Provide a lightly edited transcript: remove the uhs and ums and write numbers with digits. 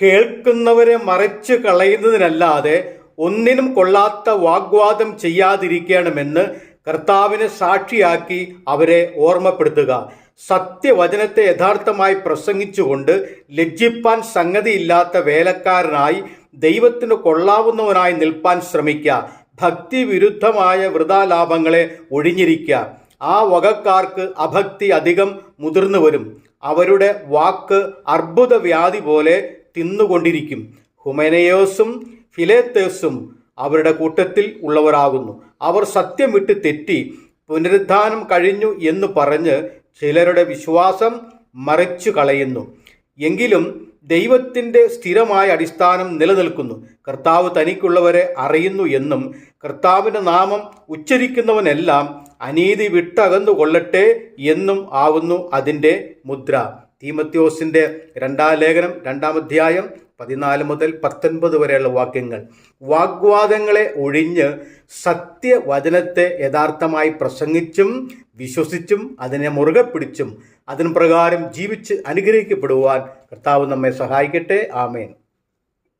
കേൾക്കുന്നവരെ മറിച്ചു കളയുന്നതിനല്ലാതെ ഒന്നിനും കൊള്ളാത്ത വാഗ്വാദം ചെയ്യാതിരിക്കണമെന്ന് കർത്താവിനെ സാക്ഷിയാക്കി അവരെ ഓർമ്മപ്പെടുത്തുക. സത്യവചനത്തെ യഥാർത്ഥമായി പ്രസംഗിച്ചുകൊണ്ട് ലജ്ജിപ്പാൻ സംഗതിയില്ലാത്ത വേലക്കാരനായി ദൈവത്തിന് കൊള്ളാവുന്നവനായി നിൽപ്പാൻ ശ്രമിക്കുക. ഭക്തിവിരുദ്ധമായ വൃഥാലാഭങ്ങളെ ഒഴിഞ്ഞിരിക്കുക. ആ വകക്കാർക്ക് അഭക്തി അധികം മുതിർന്നു വരും. അവരുടെ വാക്ക് അർബുദവ്യാധി പോലെ തിന്നുകൊണ്ടിരിക്കും. ഹുമനയോസും ഫിലേത്തേസും അവരുടെ കൂട്ടത്തിൽ ഉള്ളവരാകുന്നു. അവർ സത്യം വിട്ട് തെറ്റി പുനരുദ്ധാനം കഴിഞ്ഞു എന്ന് പറഞ്ഞ് ചിലരുടെ വിശ്വാസം മറിച്ചു കളയുന്നു. എങ്കിലും ദൈവത്തിൻ്റെ സ്ഥിരമായ അടിസ്ഥാനം നിലനിൽക്കുന്നു. കർത്താവ് തനിക്കുള്ളവരെ അറിയുന്നു എന്നും കർത്താവിൻ്റെ നാമം ഉച്ചരിക്കുന്നവനെല്ലാം അനീതി വിട്ടകന്നു കൊള്ളട്ടെ എന്നും ആവുന്നു അതിൻ്റെ മുദ്ര. തീമോഥെയോസിൻ്റെ 2-ാം ലേഖനം 2-ാം അധ്യായം 14 മുതൽ 19 വരെയുള്ള വാക്യങ്ങൾ. വാഗ്വാദങ്ങളെ ഒഴിഞ്ഞ് സത്യവചനത്തെ യഥാർത്ഥമായി പ്രസംഗിച്ചും വിശ്വസിച്ചും അതിനെ മുറുകെ പിടിച്ചും അതിന് പ്രകാരം ജീവിച്ച് അനുഗ്രഹിക്കപ്പെടുവാൻ കർത്താവ് നമ്മെ സഹായിക്കട്ടെ. ആമേൻ.